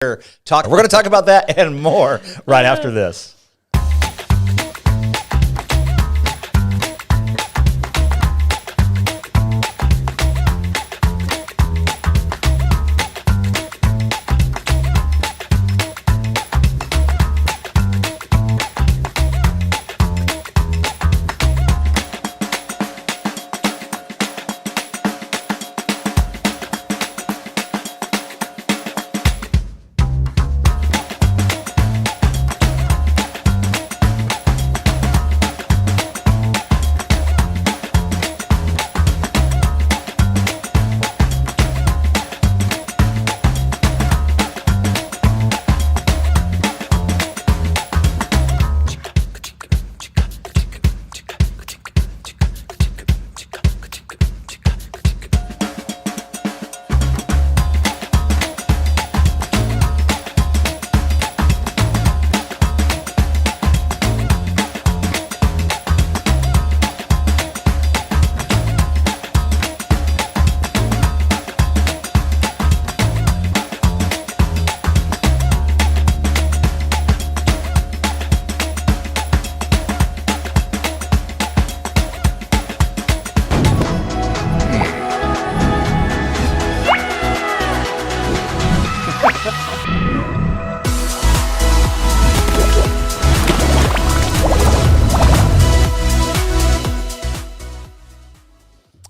We're going to talk about that and more right after this.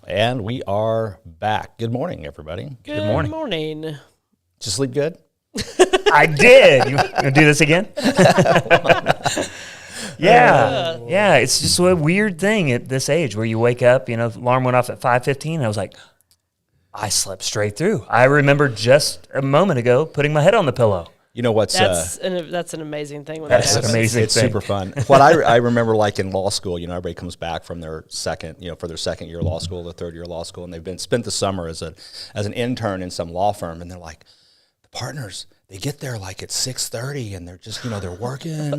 And we are back. Good morning, everybody. Good morning. Did you sleep good? I did. You want to do this again? Yeah. It's just a weird thing at this age where you wake up, alarm went off at 5:15. And I was like, I slept straight through. I remember just a moment ago putting my head on the pillow. You know what's that's an amazing thing. When that's an amazing it's thing. Super fun. What I remember, like in law school, everybody comes back from their second year of law school, the third year of law school, and they've spent the summer as an intern in some law firm, and they're like, the partners, they get there like at 6:30, and they're just they're working,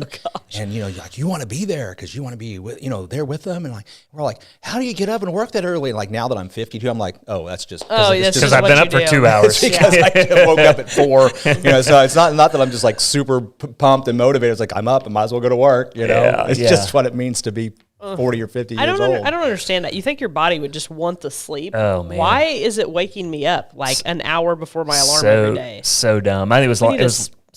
and like you want to be there because you want to be with there with them, and like we're like, how do you get up and work that early? And like now that I'm 52, I'm like, oh, that's just because I've been up for 2 hours. It's because I woke up at 4, so it's not that I'm just like super pumped and motivated. It's like I'm up and might as well go to work. It's just what it means to be 40 or 50 years old. I don't understand that. You think your body would just want the sleep? Oh man, why is it waking me up like an hour before my alarm every day? So dumb. I think it was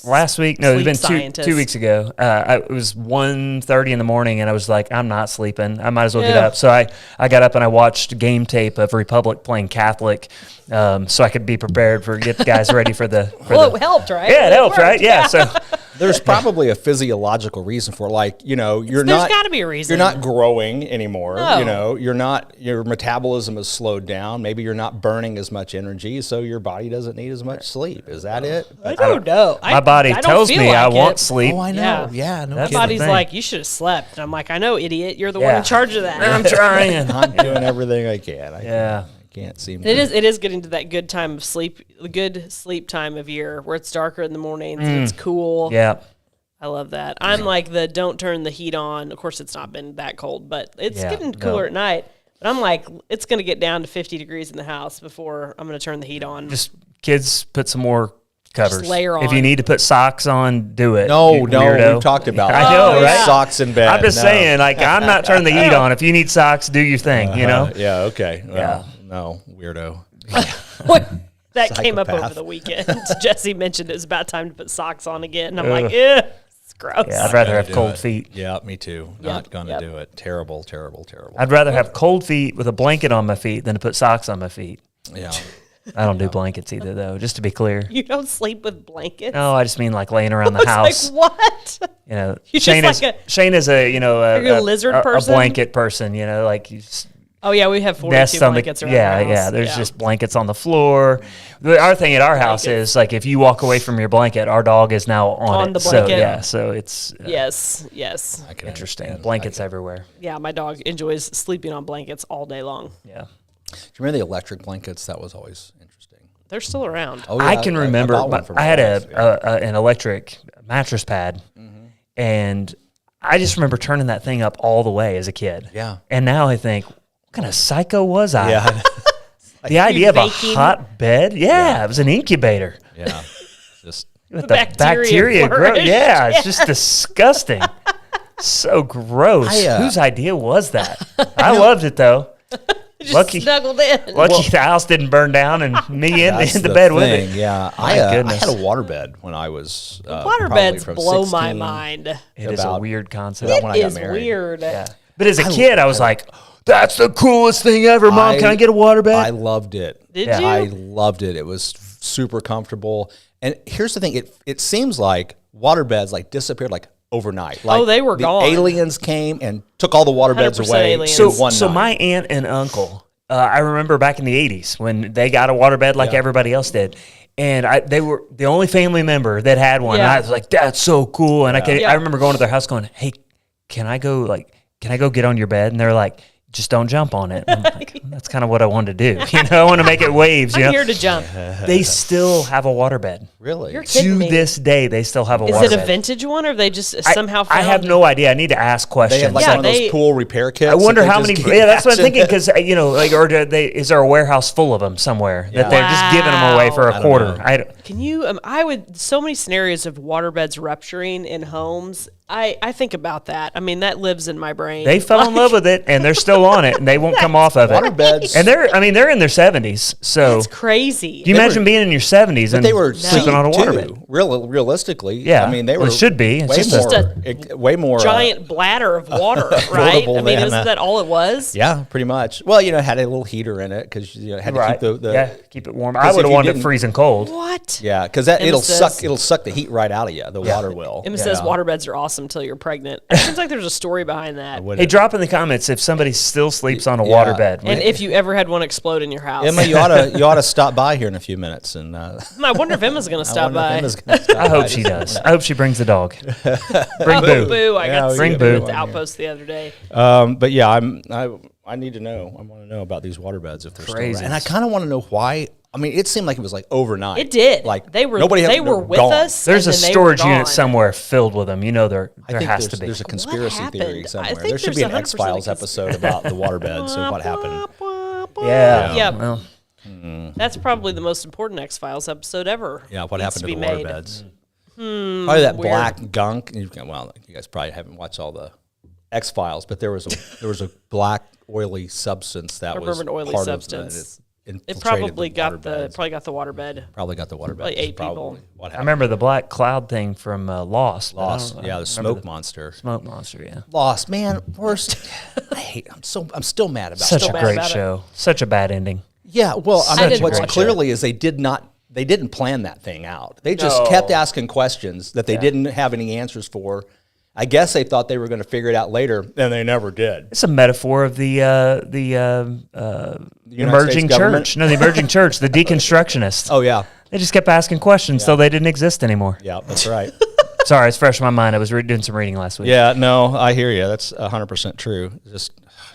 last week. No, it was been 2 weeks ago. It was 1:30 in the morning, and I was like, I'm not sleeping. I might as well get up. So I got up and I watched game tape of Republic playing Catholic, so I could be prepared get the guys ready for the. It helped, right? Yeah, it helped, right? Yeah. So there's probably a physiological reason for it. Like there's got to be a reason. You're not growing anymore. No. Your metabolism is slowed down. Maybe you're not burning as much energy, so your body doesn't need as much sleep. Is that it? I don't know. My body tells me I want sleep. Oh, I know. Yeah, no my body's like, you should have slept. And I'm like, I know, idiot. You're the one in charge of that. I'm trying. I'm doing everything I can. I can't seem to. It is getting to that good time of sleep, the good sleep time of year where it's darker in the mornings and it's cool. Yeah. I love that. I'm like don't turn the heat on. Of course, it's not been that cold, but it's getting cooler at night. But I'm like, it's going to get down to 50 degrees in the house before I'm going to turn the heat on. Just kids, put some more covers. Just layer on. If you need to put socks on, do it. No, we've talked about it. I know, right? Socks in bed. I'm just saying, like, I'm not turning the heat on. If you need socks, do your thing, Yeah, okay. Well, no, weirdo. That came up over the weekend. Jesse mentioned it was about time to put socks on again. And I'm like, it's gross. Yeah, I'd rather have cold feet. Yeah, me too. Not going to do it. Terrible, terrible, terrible. I'd rather have cold feet with a blanket on my feet than to put socks on my feet. Yeah. I don't do blankets either, though, just to be clear. You don't sleep with blankets? No, I just mean like laying around the house. Like what? Shane is a lizard person? A blanket person, like you just oh yeah, we have 42 blankets around our house. Yeah, there's just blankets on the floor. Our thing at our house is like if you walk away from your blanket, our dog is now on the blanket. So it's yes. Interesting. Blankets everywhere. Yeah, my dog enjoys sleeping on blankets all day long. Yeah. Do you remember the electric blankets? That was always interesting. They're still around. Oh, yeah, I can remember. I had an electric mattress pad, and I just remember turning that thing up all the way as a kid. Yeah. And now I think, what kind of psycho was I? Yeah. The idea of a hot bed? Yeah, it was an incubator. Yeah. Just With the bacteria grow. Yeah, it's just disgusting. So gross. Whose idea was that? I loved it though. Just snuggled in. Lucky the house didn't burn down and me in the bed with it. Yeah, I had a waterbed when I was. Waterbeds blow my mind. It is a weird concept. It is weird. Yeah. But as a kid, I was like, "That's the coolest thing ever, Mom. Can I get a waterbed?" I loved it. Did you? I loved it. It was super comfortable. And here's the thing: it seems like waterbeds like disappeared like overnight. Like, they were gone. Aliens came and took all the waterbeds away. Aliens. So my aunt and uncle, I remember back in the 80s when they got a waterbed like everybody else did. And they were the only family member that had one. And I was like, "That's so cool." And I remember going to their house going, "Hey, can I go get on your bed?" And they're like, "Just don't jump on it." And I'm like, that's kind of what I wanted to do. I want to make it waves. I'm here to jump. They still have a waterbed. Really? You're kidding me. To this day, they still have a waterbed. Is it a vintage one, or they just somehow found I have no idea. I need to ask questions. They have like one of those pool repair kits. I wonder how many. Yeah, that's what I'm thinking. Because or is there a warehouse full of them somewhere that they're just giving them away for a quarter? Can you? I would. So many scenarios of waterbeds rupturing in homes. I think about that. I mean, that lives in my brain. They fell in love with it, and they're still on it, and they won't come off of it. Waterbeds, and they're in their 70s. So it's crazy. Do you imagine being in your 70s and they were sleeping on a waterbed? Realistically, yeah. I mean, they were. It should be. It's way more giant bladder of water, right? I mean, isn't that all it was? Yeah, pretty much. Well, it had a little heater in it because had to keep keep it warm. I would have wanted it freezing cold. What? Yeah, because it'll suck the heat right out of you. The water will. Emma says waterbeds are awesome until you're pregnant. It seems like there's a story behind that. Hey, drop in the comments if somebody still sleeps on a waterbed, and if you ever had one explode in your house. Emma, you ought to stop by here in a few minutes, and I wonder if Emma's going to stop by. I hope she does. I hope she brings the dog. Bring Boo. Boo. I got to bring see Boo at the outpost the other day. But yeah, I need to know. I want to know about these waterbeds if they're still around. And I kind of want to know why. I mean, it seemed like it was like overnight. It did. Like they were with us. There's a storage unit somewhere filled with them. There has to be. There's a conspiracy theory somewhere. There should be an X-Files episode about the waterbeds and what happened. Yeah. Yep. Well, that's probably the most important X-Files episode ever. Yeah. What happened to the waterbeds? Probably that black gunk. Well, you guys probably haven't watched all the X-Files, but there was a black oily substance that was an oily part substance. Of it probably got the waterbed. Probably got the waterbed. Like 8 people. What happened? I remember the black cloud thing from Lost. Yeah, the smoke monster. Smoke monster. Yeah. Lost, man. Worst. I'm still mad about such a great show. Such a bad ending. Yeah. Well, I mean, what's clearly is they didn't plan that thing out. They just kept asking questions that they didn't have any answers for. I guess they thought they were going to figure it out later, and they never did. It's a metaphor of the emerging church. No, the emerging church, the deconstructionists. Oh, yeah. They just kept asking questions till they didn't exist anymore. Yeah, that's right. Sorry, it's fresh in my mind. I was doing some reading last week. Yeah, no, I hear you. That's 100% true.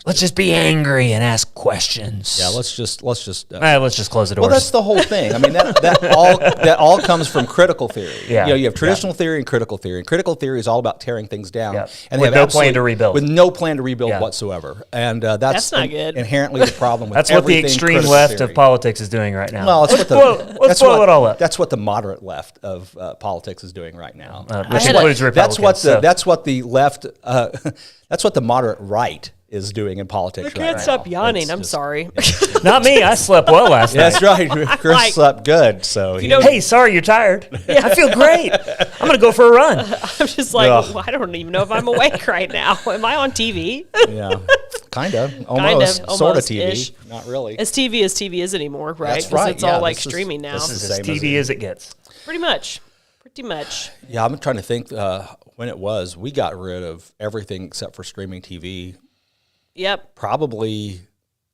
Let's just be angry and ask questions. Yeah, let's just close the doors. Well, that's the whole thing. I mean, that all comes from critical theory. Yeah. You have traditional theory and critical theory. And critical theory is all about tearing things down. Yeah. And with no plan to rebuild. With no plan to rebuild whatsoever. And that's not good. Inherently the problem with that's what the extreme left of politics is doing right now. Well, let's blow it all up. That's what the moderate left of politics is doing right now. Which includes Republicans. That's what the left. That's what the moderate right is doing in politics right now. I can't stop yawning. I'm sorry. Not me. I slept well last night. That's right. Chris slept good. So hey, sorry you're tired. Yeah. I feel great. I'm going to go for a run. I'm just like, I don't even know if I'm awake right now. Am I on TV? Yeah. Kind of. Almost. Sort of TV. Not really. As TV is anymore, right? That's right. It's all like streaming now. This is as TV as it gets. Pretty much. Yeah, I'm trying to think when it was. We got rid of everything except for streaming TV. Yep. Probably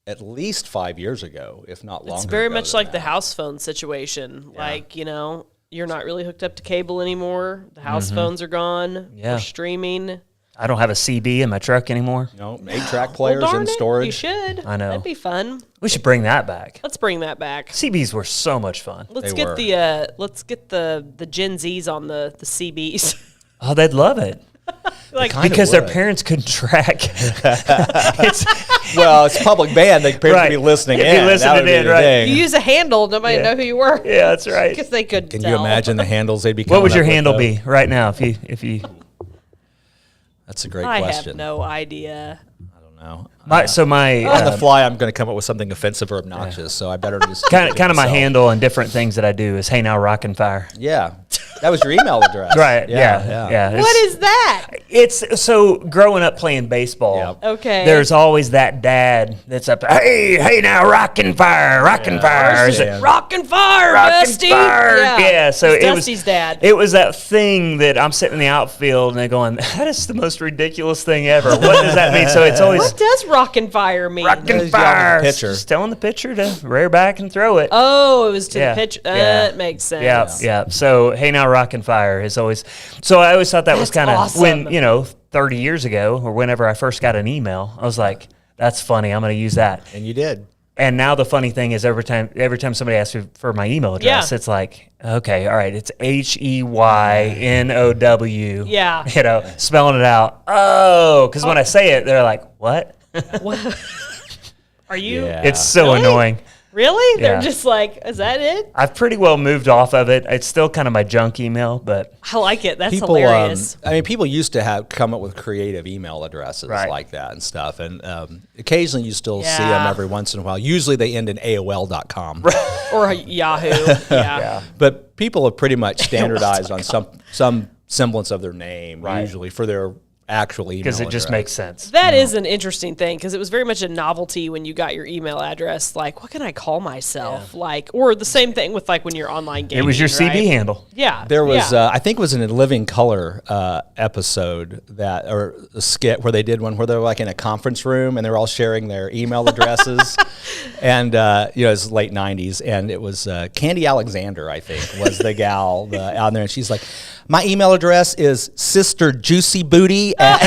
at least 5 years ago, if not longer. It's very much like the house phone situation. Yeah. Like, you're not really hooked up to cable anymore. The house phones are gone. Yeah. We're streaming. I don't have a CB in my truck anymore. No, 8-track players in storage. You should. I know. That'd be fun. We should bring that back. Let's bring that back. CBs were so much fun. Let's get the Gen Zs on the CBs. Oh, they'd love it. Like, because their parents couldn't track. Well, it's a public band. They appear to be listening in. Be listening in, right? You use a handle, nobody know who you were. Yeah, that's right. Because they couldn't Can tell. you imagine the handles they'd be What would your coming up handle with, be right now if you? That's a great I question. have no idea. I don't know. On the fly, I'm going to come up with something offensive or obnoxious, so I better just kind of my handle and different things that I do is Hey Now Rockin' Fire. Yeah, that was your email address, Right? Yeah. What is that? It's so growing up playing baseball. Yep. Okay. There's always that dad that's up. Hey now, Rockin' Fire. Is it Rockin' Fire, Rockin' Dusty. Fire? Yeah. So it's it Dusty's dad. It was that thing that I'm sitting in the outfield and they're going, that is the most ridiculous thing ever. What does that mean? So it's always What does Rockin' Fire mean? Rockin' Fire. Pitcher. Just telling the pitcher to rear back and throw it. Oh, it was to the pitch. That makes sense. Yeah. So Hey Now Rockin' Fire is always. So I always thought that was kind of awesome. when 30 years ago or whenever I first got an email, I was like, that's funny. I'm going to use that. And you did. And now the funny thing is every time somebody asks me for my email address, it's like, okay, all right, it's HEYNOW. Yeah. Spelling it out. Oh, because when I say it, they're like, what? Are you? Yeah. It's so Really? annoying. Really? Yeah. They're just like, is that it? I've pretty well moved off of it. It's still kind of my junk email, but I like it. That's People, hilarious. people used to come up with creative email addresses like that and stuff, and occasionally you still see them every once in a while. Usually they end in AOL.com. Or Yahoo. Yeah. But people have pretty much standardized on some semblance of their name, usually for their actual email because it just address. makes sense. That is an interesting thing because it was very much a novelty when you got your email address. Like, what can I call myself? Like, or the same thing with like when you're online gaming. It was your CB handle. Yeah. There was, I think it was in a Living Color episode or a skit where they did one where they were like in a conference room and they were all sharing their email addresses. And, it was late 90s. And it was Candy Alexander, I think, was the gal out there. And she's like, my email address is Sister Juicy Booty. And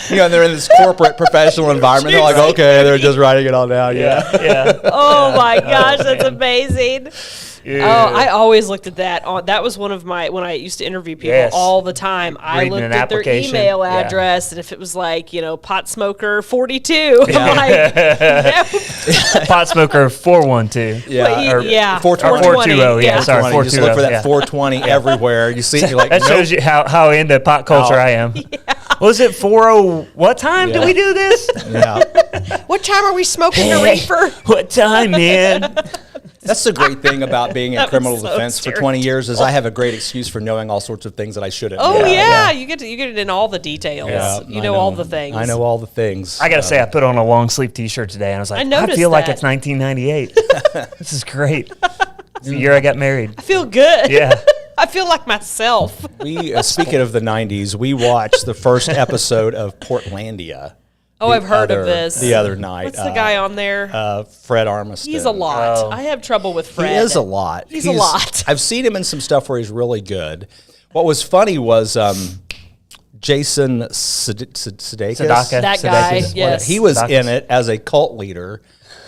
they're in this corporate professional environment. They're like, okay, they're just writing it all down. Yeah. Oh my gosh, that's amazing. Yeah. Oh, I always looked at that. That was one of my, when I used to interview people all the time, I looked at their email address, and if it was like, pot smoker 42, I'm like, pot smoker 412. Yeah. 420. 420. Yeah, sorry, 420. Just look for that 420 everywhere. You see it, you're like, that shows you how into pot culture I am. Was it 40? What time do we do this? What time are we smoking a reefer? What time, man? That's the great thing about being in criminal defense for 20 years is I have a great excuse for knowing all sorts of things that I shouldn't. Oh yeah, you get it in all the details. Yeah, you know all the things. I know all the things. I gotta say, I put on a long sleeve T-shirt today, and I was like, I feel like it's 1998. This is great. It's the year I got married. I feel good. Yeah. I feel like myself. We speaking of the 90s, we watched the first episode of Portlandia. Oh, I've heard of this. The other night. What's the guy on there? Fred Armiston. He's a lot. I have trouble with Fred. He is a lot. He's a lot. I've seen him in some stuff where he's really good. What was funny was Jason Sudeikis. That guy, yes. He was in it as a cult leader.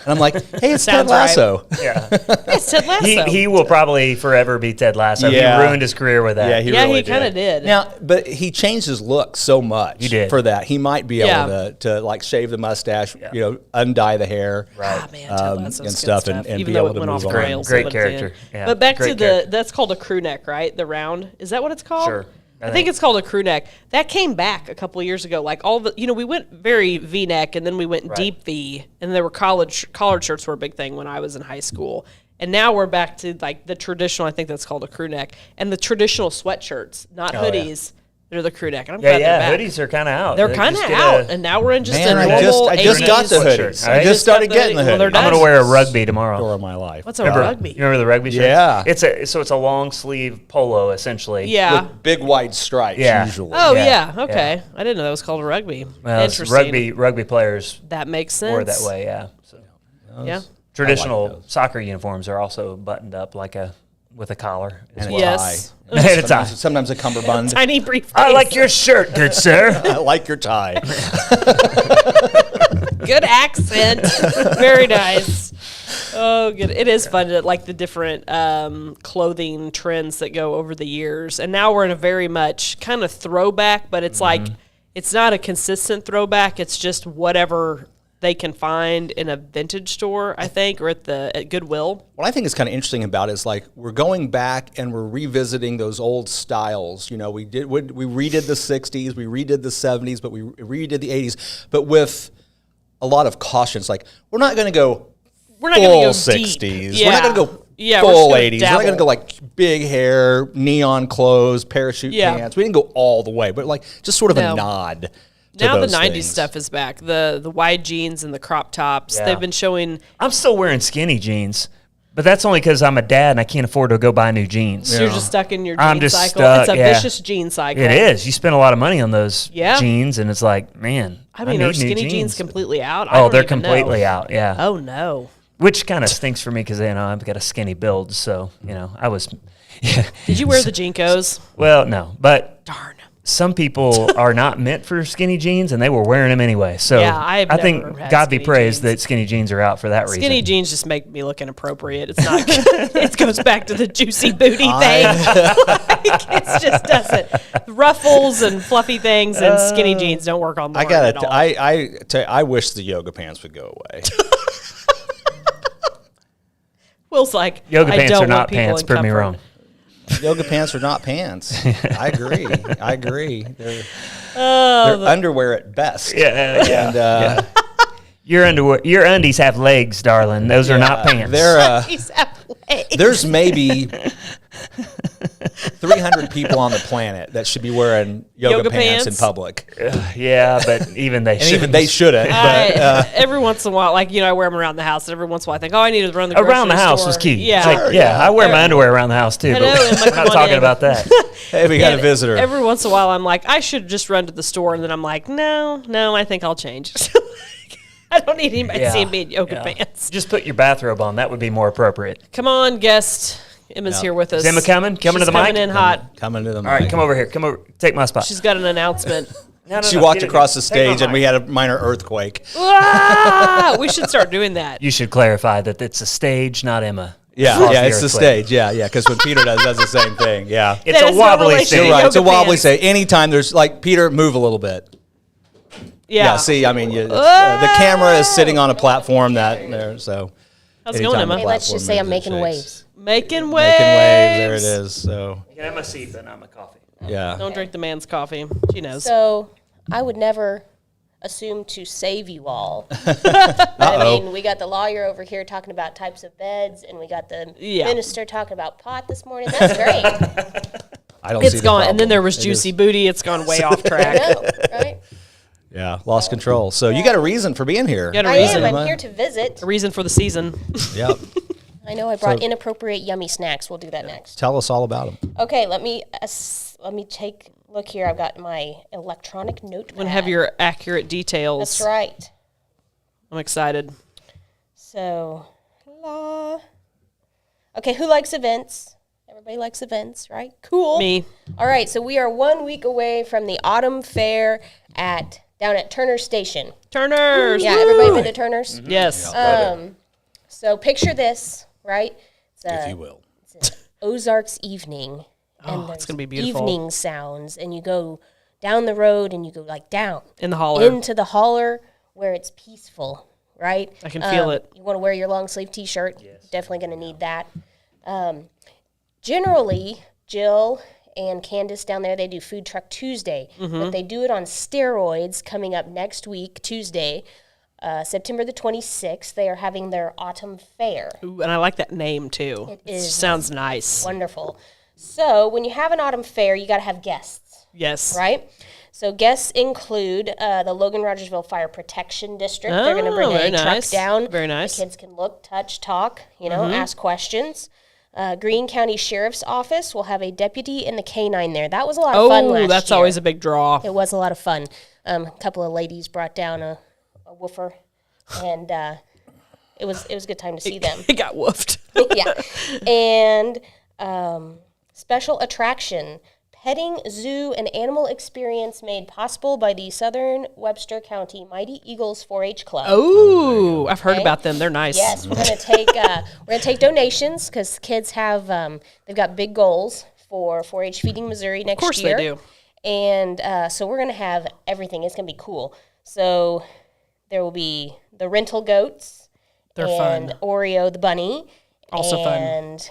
And I'm like, hey, it's Ted Lasso. Right. Yeah. It's Ted Lasso. He will probably forever be Ted Lasso. Yeah. He ruined his career with that. Yeah, he kind of did. Now, but he changed his look so much for that. He might be able to like shave the mustache, undye the hair. Right. Oh, man, Ted Lasso's and stuff. And even be though able it to went move off on. rails. Great character. Yeah. But back to that's called a crew neck, right? The round. Is that what it's called? Sure. I think it's called a crew neck. That came back a couple of years ago. Like all the, we went very V-neck, and then we went deep V, and there were collared shirts were a big thing when I was in high school. And now we're back to like the traditional. I think that's called a crew neck, and the traditional sweatshirts, not hoodies. Yeah. They're the crew neck. And I'm glad they're back. Hoodies are kind of out. They're kind of out, and now we're in just a I normal. just got the hoodies. I just started getting the hoodies. Well, I'm going to wear a rugby tomorrow. Story of my life. What's a rugby? You remember the rugby shirt? Yeah. It's a long sleeve polo essentially. Yeah. With big wide stripes usually. Oh yeah. Okay. I didn't know that was called a rugby. Well, interesting. Rugby players. That makes sense. Wore that way. Yeah. So. Yeah. Traditional soccer uniforms are also buttoned up with a collar as well. Yes. And a tie. Sometimes a cummerbund. Tiny briefcase. I like your shirt, good sir. I like your tie. Good accent. Very nice. Oh, good. It is fun to like the different clothing trends that go over the years. And now we're in a very much kind of throwback, but it's like it's not a consistent throwback. It's just whatever they can find in a vintage store, I think, or at Goodwill. What I think is kind of interesting about it is like we're going back and we're revisiting those old styles. You know, we redid the 60s, we redid the 70s, but we redid the 80s, but with a lot of caution. It's like we're not going to go full 60s. Yeah. We're not going to go full 80s. We're not going to go like big hair, neon clothes, parachute pants. We didn't go all the way, but like just sort of a nod. Now the 90s stuff is back. The wide jeans and the crop tops. They've been showing. I'm still wearing skinny jeans, but that's only because I'm a dad and I can't afford to go buy new jeans. So you're just stuck in your jean cycle. It's a vicious jean cycle. It is. You spend a lot of money on those jeans, and it's like, man, I mean, are skinny jeans completely out? Oh, they're completely out, yeah. Oh, no. Which kind of stinks for me because, I've got a skinny build, so, I was... Yeah. Did you wear the Jinkos? Well, no, but... Darn. Some people are not meant for skinny jeans, and they were wearing them anyway. So I think God be praised that skinny jeans are out for that reason. Skinny jeans just make me look inappropriate. It's not. It goes back to the juicy booty thing. It just doesn't. Ruffles and fluffy things and skinny jeans don't work on the at all. I wish the yoga pants would go away. Will's like, yoga pants are not pants. Prove me wrong. Yoga pants are not pants. I agree. They're underwear at best. Yeah. Your undies have legs, darling. Those are not pants. Undies have legs. There's maybe 300 people on the planet that should be wearing yoga pants in public. But even they shouldn't. Even they shouldn't. Every once in a while, I wear them around the house. And every once in a while, I think, I need to run the grocery around the house store. was key. Yeah, I wear my underwear around the house too. But we're not talking about that. Hey, we got a visitor. Every once in a while, I'm like, I should just run to the store, and then I'm like, no, I think I'll change. I don't need anybody seeing me in yoga pants. Just put your bathrobe on. That would be more appropriate. Come on, guest. Emma's here with us. Is Emma coming? Coming to the mic? Coming in hot. Coming to the mic. All right, come over here. Come over. Take my spot. She's got an announcement. She walked across the stage, and we had a minor earthquake. We should start doing that. You should clarify that it's a stage, not Emma. Yeah, it's the stage. Yeah, because when Peter does the same thing. Yeah, it's a wobbly stage. You're right. It's a wobbly stage. Anytime there's Peter, move a little bit. Yeah. See, I mean, the camera is sitting on a platform so. How's it going, Emma? Hey, let's just say I'm making waves. Making waves. There it is. So. You can have my seat, but not my coffee. Yeah. Don't drink the man's coffee. She knows. So I would never assume to save you all. I mean, we got the lawyer over here talking about types of beds, and we got the minister talking about pot this morning. That's great. I don't see the gone, problem. and then there was Juicy Booty. It's gone way off track. I know, right? Yeah, lost control. So you got a reason for being here. Got a reason. I'm here to visit. A reason for the season. Yep. I know I brought inappropriate yummy snacks. We'll do that next. Tell us all about them. Okay, let me take a look here. I've got my electronic notepad. And have your accurate details. That's right. I'm excited. So, okay, who likes events? Everybody likes events, right? Cool. Me. All right, so we are 1 week away from the autumn fair down at Turner Station. Turner's. Yeah, everybody been to Turner's? Mm-hmm. Yes. So picture this, right? If you will. It's an Ozarks evening. And it's going to be beautiful. Evening sounds, and you go down the road, and you go down. In the holler. Into the holler where it's peaceful, right? I can feel it. You want to wear your long sleeve T-shirt. Yes. Definitely going to need that. Generally, Jill and Candace down there, they do Food Truck Tuesday, but they do it on steroids coming up next week, Tuesday, September the 26th. They are having their autumn fair. Ooh, and I like that name, too. It sounds nice. Wonderful. So when you have an autumn fair, you got to have guests. Yes. Right? So guests include the Logan Rogersville Fire Protection District. They're going to bring a truck down. Very nice. The kids can look, touch, talk, ask questions. Greene County Sheriff's Office will have a deputy and the K-9 there. That was a lot of fun last year. Oh, that's always a big draw. It was a lot of fun. A couple of ladies brought down a woofer, and it was a good time to see them. It got woofed. Yeah. And special attraction, petting, zoo, and animal experience made possible by the Southern Webster County Mighty Eagles 4-H Club. Oh, I've heard about them. They're nice. Yes, we're gonna take donations because kids have they've got big goals for 4-H Feeding Missouri next year. Of course they do. And so we're going to have everything. It's going to be cool. So there will be the rental goats. They're and fun. Oreo the bunny. Also fun. And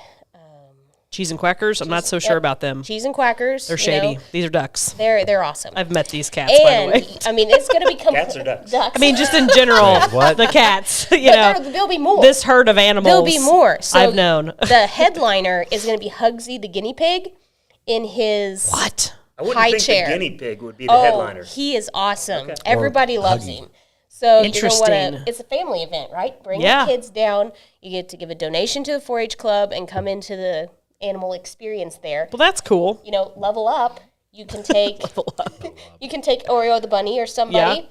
Cheese and Quackers. I'm not so sure about them. cheese and quackers. They're shady. These are ducks. They're awesome. I've met these cats, by the And way. I mean, it's going to become Cats or ducks? I mean, just in general, the cats. You know, there'll be more. this herd of animals. There'll be more. So I've known. The headliner is going to be Hugsy the guinea pig in his What? I wouldn't high think chair. the guinea pig would be the headliner. He is awesome. Everybody loves him. So Interesting. it's a family event, right? Bring Yeah. the kids down. You get to give a donation to the 4-H club and come into the animal experience there. Well, that's cool. You know, level up. You can take you can take Oreo the bunny or somebody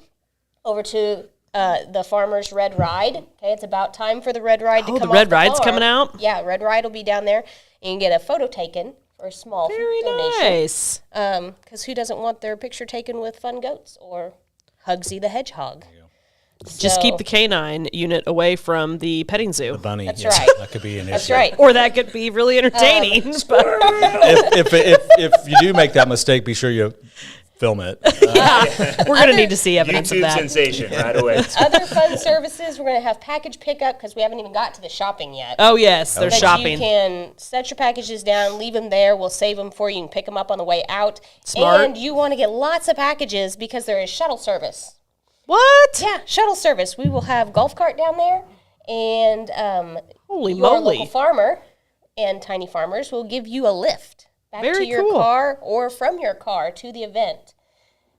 over to the Farmer's Red Ride. Okay, it's about time for the Red Ride to come the off Red the Ride's farm. coming out? Yeah, Red Ride will be down there. And you can get a photo taken for a small Very donation. nice. Because who doesn't want their picture taken with fun goats or Hugsy the hedgehog? Just So- keep the canine unit away from the petting zoo. Bunny. That's yeah, right. That could be an That's issue. right. Or that could be really entertaining. but If you do make that mistake, be sure you film it. we're going to need to see evidence of YouTube that. sensation right away. Other fun services, we're going to have package pickup because we haven't even got to the shopping yet. Oh, yes. They're But shopping. you can set your packages down, leave them there. We'll save them for you. You can pick them up on the way out. Smart. And you want to get lots of packages because there is shuttle service. What? Yeah, shuttle service. We will have golf cart down there, and Holy your moly. local farmer and tiny farmers will give you a lift back Very to your cool. car or from your car to the event.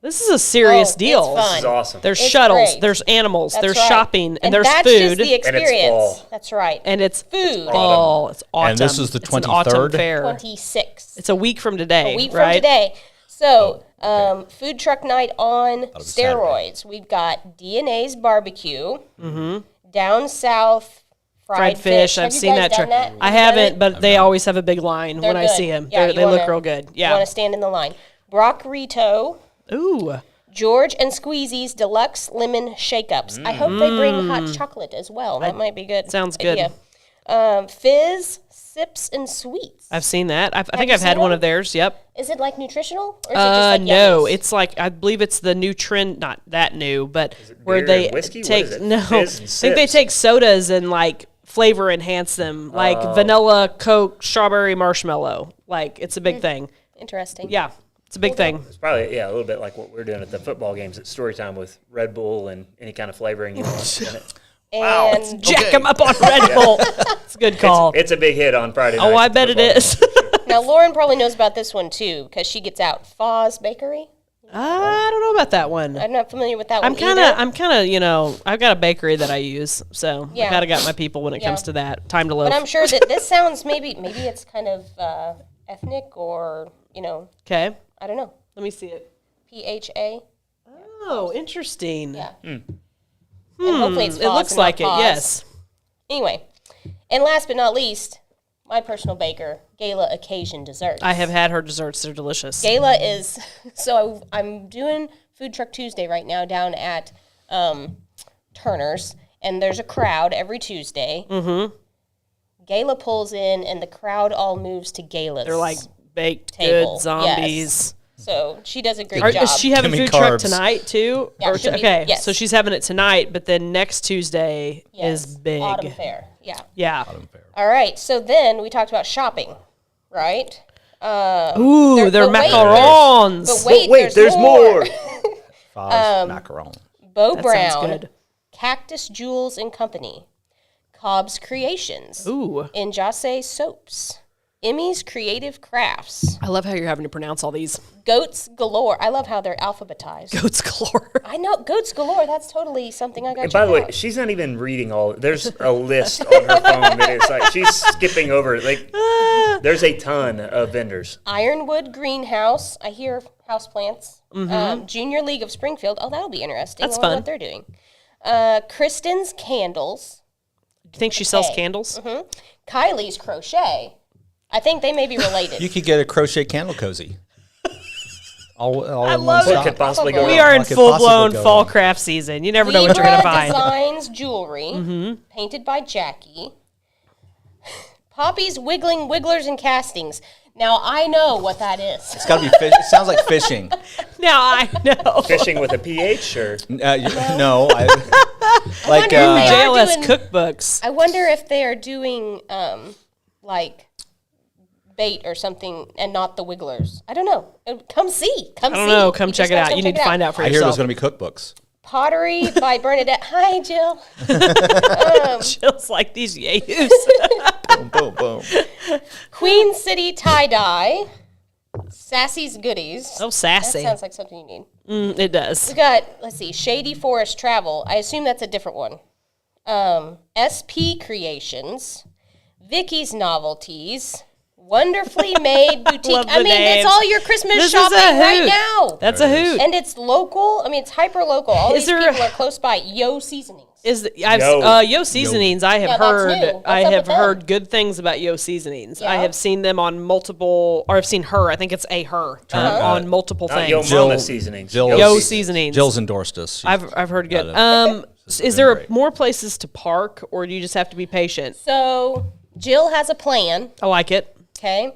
This is a serious Oh, deal. it's fun. This is awesome. There's It's shuttles, great. there's animals, That's there's right. shopping, and there's that's food. just the experience. fall. That's right. And it's food. fall. It's autumn. And this is the It's an autumn 23rd? fair. 26. It's a week from today, A week right? from today. So, food truck night on be steroids. We've got DNA's barbecue. Down south, fried fish. I've Have you seen guys that. done that? I Have you done haven't, it? but they always have a big line They're when I good. see them. Yeah, They look real good. You want Yeah. to stand in the line. Brockrito, Ooh. George and Squeezy's Deluxe Lemon Shake-Ups. I hope they bring hot chocolate as well. That might be good. Sounds good. Idea. Fizz, Sips, and Sweets. I've seen that. I think you I've had seen one them? of theirs. Yep. Is it like nutritional? Or is it just like No, yummies? it's like I believe it's the new trend. Not that new, but where beer they and whiskey? What take is it? no. Fizz I and think they sips? take sodas and like flavor enhance them, like vanilla, Coke, strawberry, marshmallow. Like it's a big thing. Interesting. Yeah, it's a big thing. It's probably, a little bit like what we're doing at the football games at Storytime with Red Bull and any kind of flavoring you want in it. And Jack them up on Red Bull. It's a good call. It's a big hit on Friday night. Oh, I bet it is. now Lauren probably knows about this one too because she gets out. Foz Bakery. I don't know about that one. I'm not familiar with that I'm one kind either. of, you know, I've got a bakery that I use, so Yeah. I kind of got my people when it comes to that. Time to loaf. But I'm sure that this sounds maybe it's kind of ethnic or Okay, I don't know. let me see it. PHA. Oh, interesting. Yeah. And hopefully it's It Foz looks and not like it. Paz. Yes. Anyway, and last but not least, my personal baker, Gala Occasion Desserts. I have had her desserts. They're delicious. Gala is so I'm doing Food Truck Tuesday right now down at Turner's, and there's a crowd every Tuesday. Mm-hmm. Gala pulls in, and the crowd all moves to Gala's. They're like baked Table. good zombies. So she does a great Is job. she having Give me food truck carbs. tonight too? Yeah, Or should be- okay, yes. so she's having it tonight, but then next Tuesday Yes, is big. Autumn Fair. Yeah. Yeah. All right. So then we talked about shopping, right? Ooh, they're but wait, macarons. But wait, there's more. Foz macaron. Bo That Brown, sounds good. Cactus Jewels and Company, Cobb's Creations, Ooh, Injase Soaps, Emmy's Creative Crafts, I love how you're having to pronounce all these. Goats Galore. I love how they're alphabetized. Goats galore. I know Goats Galore. That's totally something I got. And by the way, she's not even reading all. There's a list on her phone that is like she's skipping over. Like there's a ton of vendors. Ironwood Greenhouse. I hear houseplants. Junior League of Springfield. Oh, that'll be interesting. That's I wonder fun. what they're doing. Kristen's Candles. Do you think she sells Okay. candles? Kylie's Crochet. I think they may be related. You could get a crochet candle cozy. All in one love it. What stop. could possibly go We wrong? are in What could full possibly blown go fall wrong? craft season. You never know what you're Libra gonna find. Designs Jewelry, painted by Jackie. Poppies, wiggling, wigglers, and castings. Now, I know what that is. It's got to be fish. It sounds like fishing. Now I know. Fishing with a PH or? No. Like JLS cookbooks. I wonder if they are doing like bait or something and not the wigglers. I don't know. Come see. I don't know. Come check it out. You need to find out for I yourself. hear there's going to be cookbooks. Pottery by Bernadette. Hi, Jill. Jill's like these yahoos. Boom, boom, boom. Queen City tie-dye. Sassy's Goodies. Oh, sassy. That sounds like something you need. It does. We got, let's see, Shady Forest Travel. I assume that's a different one. SP Creations. Vicky's Novelties. Wonderfully Made Boutique. I mean, names. it's all your Christmas This is shopping a right hoot. now. That's a hoot. And it's local. I mean, it's hyper local. All Is these there- people are close by. Yo Seasonings. Yo Seasonings? I have Yeah, that's heard. new. What's I up have with them? heard good things about Yo Seasonings. I Yeah. have seen them on multiple, or I've seen her. I think it's her on multiple Not Yo things. Mama seasonings. Yo Seasonings. Jill's endorsed us. I've heard good. Got Is there more places to park, or do you just have to be patient? So Jill has a plan. I like it. Okay.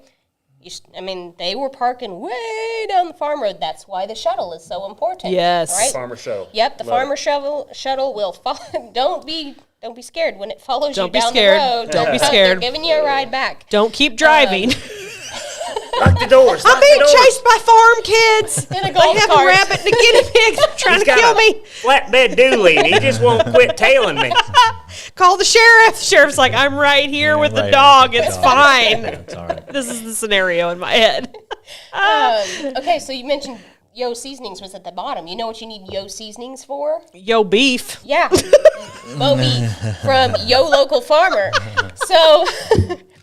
They were parking way down the farm road. That's why the shuttle is so important. Yes. Right? Farmer show. Yep, the farmer shuttle will follow. Don't be scared when it follows Don't you be down scared. the road. Don't be They're scared. giving you a ride back. Don't keep driving. Lock the doors. I'm being chased by farm kids. In a I golf have cart. a rabbit and a guinea pig trying to kill me. Flatbed dually, and he just won't quit tailing me. Call the sheriff. Sheriff's like, I'm right here with the right dog. here with It's the dog. fine. It's all right. This is the scenario in my head. Okay, so you mentioned Yo Seasonings was at the bottom. You know what you need Yo Seasonings for? Yo, beef. Yeah. Bo Beef from Yo Local Farmer. So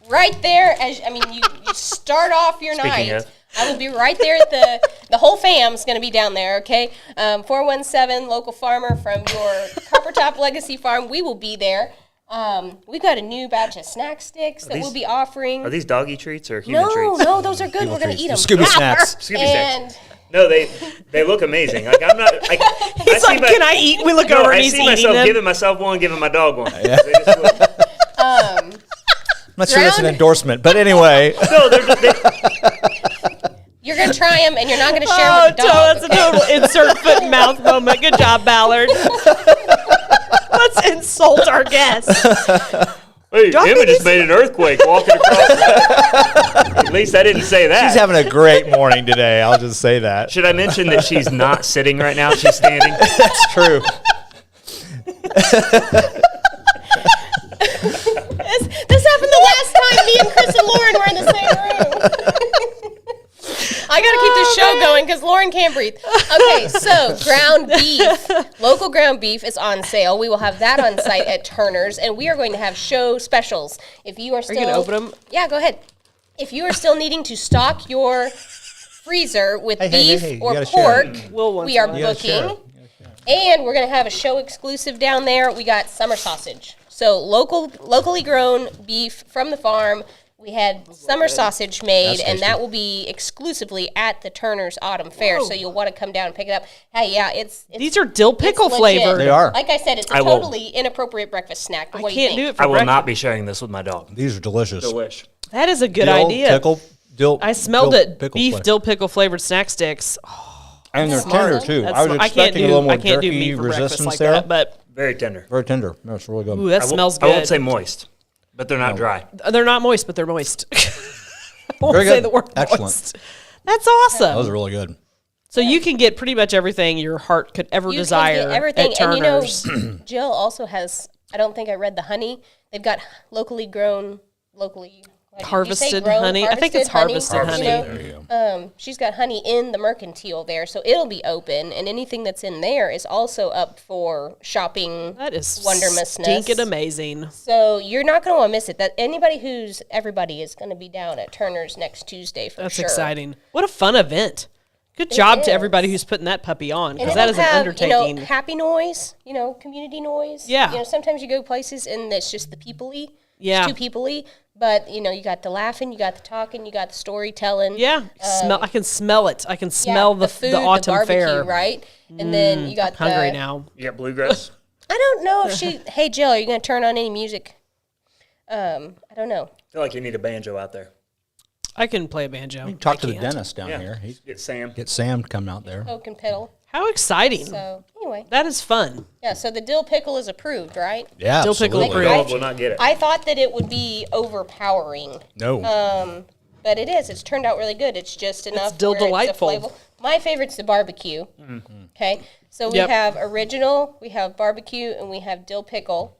right there, you start off your Speaking night. of. I will be right there at the whole fam's going to be down there, okay? 417 Local Farmer from your Copper Top Legacy Farm. We will be there. We've got a new batch of snack sticks that we'll be offering. Are these doggy treats or human treats? No, those are good. We're going to eat them. Scooby snacks. Scooby And snacks. No, they look amazing. Like I'm not. He's like, can I eat? We look over and I he's see eating myself them. giving myself one, giving my dog one. Yeah. They just look- I'm not sure that's an Ground- endorsement, but anyway. no, they, you're going to try them, and you're not going to share Oh, them with the dog. that's a total insert foot and mouth moment. Good job, Ballard. Let's insult our guests. hey, Drop Emma me just these- made an earthquake walking across. At least I didn't say that. She's having a great morning today. I'll just say that. Should I mention that she's not sitting right now? She's standing. That's true. This happened the last time me and Chris and Lauren were in the same room. I got to keep the show going because Lauren can't breathe. Okay, so ground beef. Local ground beef is on sale. We will have that on site at Turner's, and we are going to have show specials. If you are still... you going to open them? Yeah, go ahead. If you are still needing to stock your freezer with beef hey, you or gotta share pork, Will once we are in a while. You gotta share. booking. And we're going to have a show exclusive down there. We got summer sausage. So locally grown beef from the farm. We had summer sausage made, That's and tasty. that will be exclusively at the Turner's Autumn Fair. So you'll want to come down and pick it up. Hey, yeah, it's These are dill pickle it's legit. flavored. They are. Like I said, it's a I will- totally inappropriate breakfast snack. But I what do you can't think? do it for I will breakfast. not be sharing this with my dog. These are delicious. Delish. That is a good Dill, idea. dill, I smelled dill it. pickle Beef flavor. dill pickle flavored snack sticks. And they're tender too. That's I was I can't expecting do a little more I can't do jerky meat for breakfast resistance like there. that, but Very tender. Very tender. No, it's really good. ooh, that smells good. I won't say moist, but they're not dry. They're not moist, but they're moist. I won't Very say good. the word Excellent. moist. That's awesome. Those are really good. So you can get pretty much everything your heart could ever You desire can get everything. at And you know, Turner's. Jill also has, I don't think I read the honey. They've got locally grown, locally... what did you say, Harvested grown, honey? I think it's harvested honey. There you go. She's got honey in the mercantile there, so it'll be open, and anything that's in there is also up for shopping. That is wondermousness. stinking amazing. So you're not going to want to miss it. That everybody is going to be down at Turner's next Tuesday for That's sure. exciting. What a fun event. Good job is. to everybody who's putting that puppy on, And because it'll that is an have, undertaking. happy noise, community noise. Yeah. Sometimes you go places and it's just the people-y. Yeah. It's too people-y. But, you got the laughing, you got the talking, you got the storytelling. Yeah, I can smell it. I can smell the food, autumn the barbecue, fair. right? And then you got I'm hungry the... now. You got bluegrass? I don't know if she... Hey, Jill, are you going to turn on any music? I don't know. I feel like you need a banjo out there. I can play a banjo. Talk to the dentist down here. Get Sam. Get Sam to come out there. Poke and pedal. How exciting. So, anyway. That is fun. Yeah, so the dill pickle is approved, right? Yeah, Dill pickle absolutely. approved. Will not get it. I thought that it would be overpowering. No. But it is. It's turned out really good. It's just enough. dill where it's a delightful. flavor. My favorite's the barbecue. Okay, so we Yep. have original, we have barbecue, and we have dill pickle,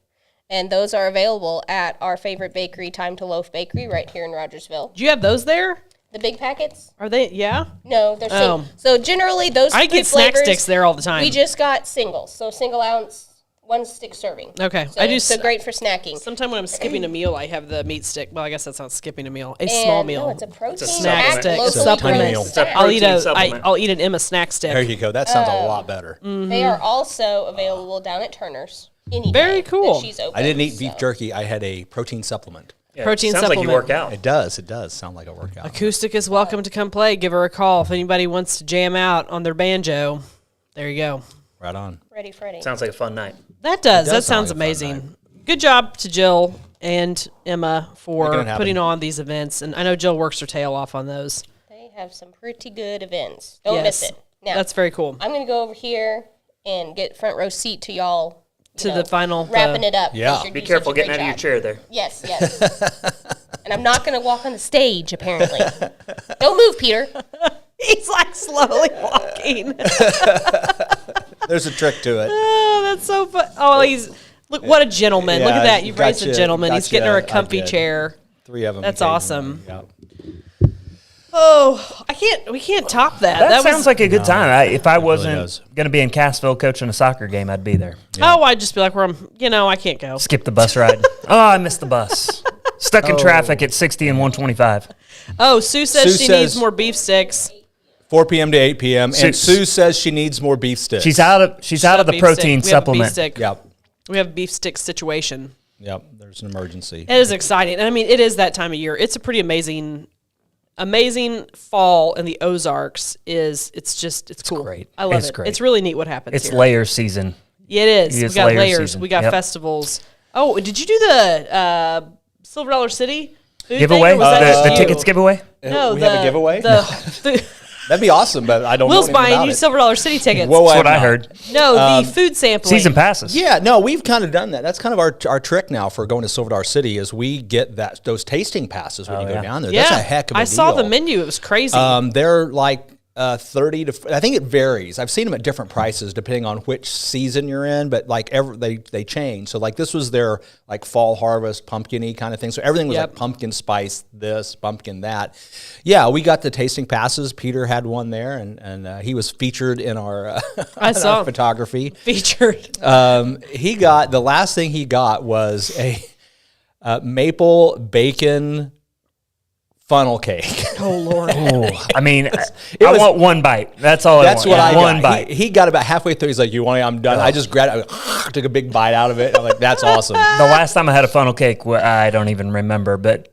and those are available at our favorite bakery, Time to Loaf Bakery, right here in Rogersville. Do you have those there? The big packets? Are they? Yeah. No, they're Oh. so generally those. I three get snack flavors, sticks there all the time. We just got singles, so single ounce, 1 stick serving. Okay. So, I do so great for snacking. Sometime when I'm skipping a meal, I have the meat stick. Well, I guess that's not skipping a meal. A And, small meal. No, it's a protein snack packed, stick. locally Supplement. grown Meal. snack. I'll eat protein supplement. I'll eat an Emma snack stick. There you go. That sounds a lot better. They are also available down at Turner's. Any Very day that cool. she's open, I didn't eat beef so. jerky. I had a protein supplement. Yeah, Protein sounds supplement. like you work out. It does. It does sound like a workout. Acoustic is welcome to come play. Give her a call if anybody wants to jam out on their banjo. There you go. Right on. Ready, Freddy. Sounds like a fun night. That does. It That does sound sounds like a fun amazing. Good job to Jill and Emma Making for it happen. putting on these events. And I know Jill works her tail off on those. They have some pretty good events. Don't miss it. Now, That's very cool. I'm going to go over here and get front row seat to y'all. To the final, Wrapping it up. Yeah. 'cause you're Be doing careful such a getting out great of your job. chair there. Yes, yes. And I'm not going to walk on the stage, apparently. Don't move, Peter. He's like slowly walking. There's a trick to it. Oh, that's so fun. Oh, look, what a gentleman. Look Yeah, at that. You've raised a gotcha, gentleman. He's getting her a gotcha. comfy I did. chair. 3 of them. That's came in awesome. one. Oh, we can't top that. That sounds was, like a good time. If I wasn't does. going to be in Cassville coaching a soccer game, I'd be there. Oh, I'd just be like, I can't go. Skip the bus ride. Oh, I missed the bus. Stuck in traffic at 60 and 125. Oh, Sue says Sue she says- needs more beef sticks. 4 p.m. to 8 p.m. And Sue- Sue says she needs more beef sticks. She's out of the Beef protein stick. We have a beef supplement. stick. Yep. We have a beef stick situation. Yep. There's an emergency. It is exciting. And I mean, it is that time of year. It's a pretty amazing fall in the Ozarks. It's cool. great. I love It's it. great. It's really neat what happens It's here. layer season. Yeah, it is. It's We got layer layers. season. We got Yep. festivals. Oh, did you do the Silver Dollar City food Giveaway? thing, or was that just The you? tickets giveaway? No, we have a giveaway? The That'd be awesome, but I don't Will's know anything buying about you it. Silver Dollar City tickets. Whoa, That's what I not. heard. No, the food sampling. Season passes. Yeah, no, we've kind of done that. That's kind of our trick now for going to Silver Dollar City is we get those tasting passes when you go yeah. down there. Yeah, That's a heck of a deal. I saw the menu. It was crazy. They're like 30 to. I think it varies. I've seen them at different prices depending on which season you're in, but like they change. So like this was their like fall harvest pumpkin-y kind of thing. So everything was Yep. like pumpkin spice this, pumpkin that. Yeah, we got the tasting passes. Peter had one there, and he was featured in our, I in saw our photography. featured. He got the last thing he got was a maple bacon funnel cake. Oh Lord. Oh, I mean, I was- want one bite. That's all That's I want. what I One got. bite. He got about halfway through. He's like, "You want it? I'm done." I just grabbed it, took a big bite out of it. I'm like, "That's awesome." The last time I had a funnel cake, I don't even remember, but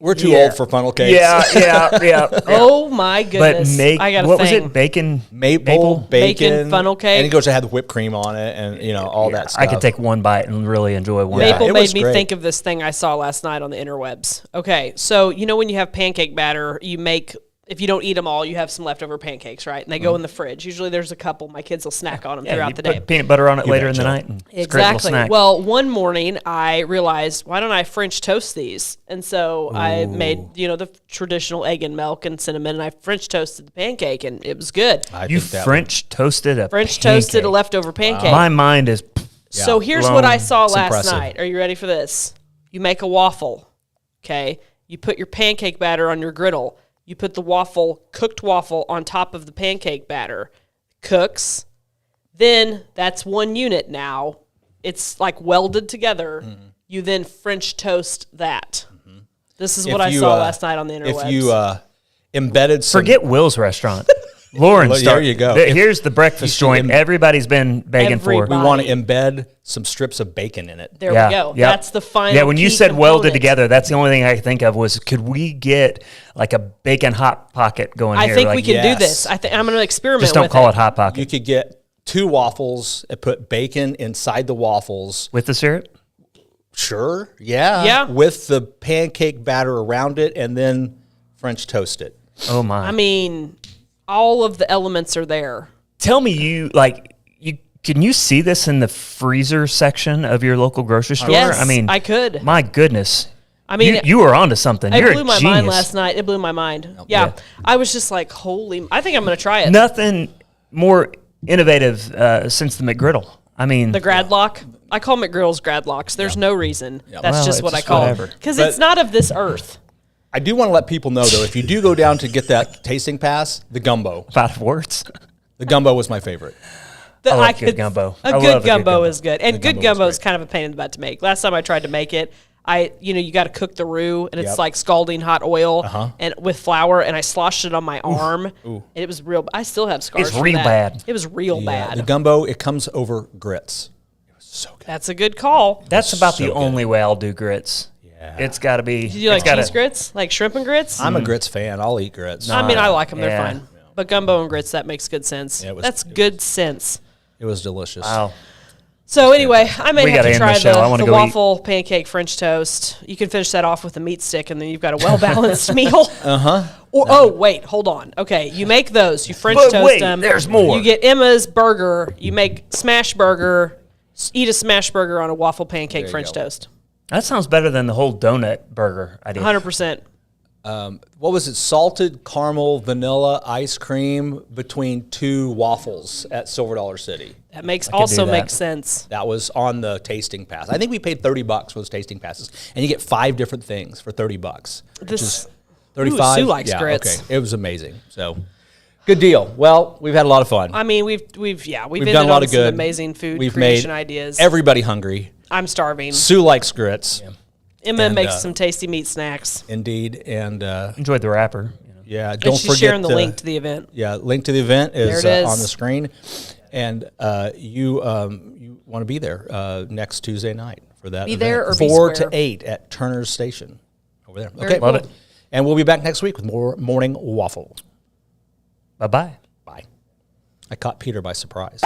We're too Yeah. old for funnel cakes. yeah. Oh my But goodness. I got a what thing. was it? Bacon, Maple, bacon, funnel cake. and he goes to have the whipped cream on it, and all that stuff. I could take one bite and really enjoy one. Yeah. bite. Maple it made was me great. think of this thing I saw last night on the interwebs. Okay, so you know when you have pancake batter, you make, if you don't eat them all, you have some leftover pancakes, right? And they go in the fridge. Usually there's a couple. My kids will snack on them Yeah, you throughout the put day. peanut butter on it later in the betcha. night. And it's a great little Exactly. snack. Well, one morning I realized, why don't I French toast these? And so I made, the traditional egg and milk and cinnamon, and I French toasted the pancake, and it was good. I You think that French toasted a French toasted a pancake. leftover pancake. My mind is So here's blown. what I saw It's last impressive. night. Are you ready for this? You make a waffle, okay? You put your pancake batter on your griddle. You put the cooked waffle on top of the pancake batter. Cooks. Then that's one unit now. It's like welded together. Mm-hmm. You then French toast that. This is If what I you, saw last night on the interwebs. if you embedded some, forget Will's restaurant. Lauren, Well, there you go. Here's the breakfast joint everybody's been begging for. Everybody. we want to embed some strips of bacon in it. there we go. yeah. That's the final Yeah, when you key said welded component. together, that's the only thing I could think of was could we get like a bacon hot pocket going I here? think like, we can do yes. this. I'm going to experiment just don't with call it. it hot pocket You could get 2 waffles and put bacon inside the waffles. with the syrup. Sure. Yeah. Yeah. With the pancake batter around it and then French toast it. Oh my! I mean, all of the elements are there. Tell me, can you see this in the freezer section of your local grocery store? Yes, I mean, I could. My goodness. I mean, you were onto something. It You're blew a my genius. mind last night. It blew my mind. Yeah. I was just like, holy, I think I'm going to try it. Nothing more innovative since the McGriddle. I mean, The Gradlock. I call McGriddles Gradlocks. There's no reason. That's Well, just it's what I just call whatever. it. Because it's not of this earth. I do want to let people know, though, if you do go down to get that tasting pass, the gumbo. 5 words. The gumbo was my favorite. I love good gumbo. I A love good a good gumbo gumbo. is good. And The good gumbo was gumbo is great. kind of a pain in the butt to make. Last time I tried to make it, you got to cook the roux, and it's Yep. like scalding hot oil and with flour, and I sloshed it on my arm. And it was real. I still have scars. It's from real that. bad. It was real Yeah, bad. the gumbo, it comes over grits. It was so good. That's a good call. That's about So the good. only way I'll do grits. Yeah. It's got to be. Do you like it's gotta- cheese grits? Like shrimp and grits? I'm a grits fan. I'll eat grits. I mean, I like them. They're yeah. fine. But gumbo and grits, that makes good sense. Yeah, That's good sense. It was delicious. Wow. So anyway, I may We have gotta to end try the show. I wanna the go eat. waffle pancake French toast. You can finish that off with a meat stick, and then you've got a well-balanced meal. Oh, wait, hold on. Okay, you make those. You French But toast wait, them. there's more. You get Emma's burger. You make smash burger. Eat a smash burger on a waffle pancake you French go. toast. That sounds better than the whole donut burger idea. 100%. What was it? Salted caramel vanilla ice cream between 2 waffles at Silver Dollar City. That makes do also that. makes sense. That was on the tasting pass. I think we paid $30 for those tasting passes, and you get 5 different things for $30. This 35. Sue likes yeah, grits. Okay, it was amazing. So, good deal. Well, we've had a lot of fun. I mean, we've ended done a lot on of some good. amazing food We've creation made ideas. everybody hungry. I'm starving. Sue likes grits, Emma and, makes some tasty meat snacks. indeed, and Enjoyed the wrapper. yeah, And don't she's forget sharing the link to the event. Yeah, link to the event is, There it is. on the screen, and you want to be there next Tuesday night for that. Be event. there or be 4 to square. 8 at Turner's Station over there. Very Okay, cool. Love it. And we'll be back next week with more Morning Waffle. Bye bye. Bye. I caught Peter by surprise.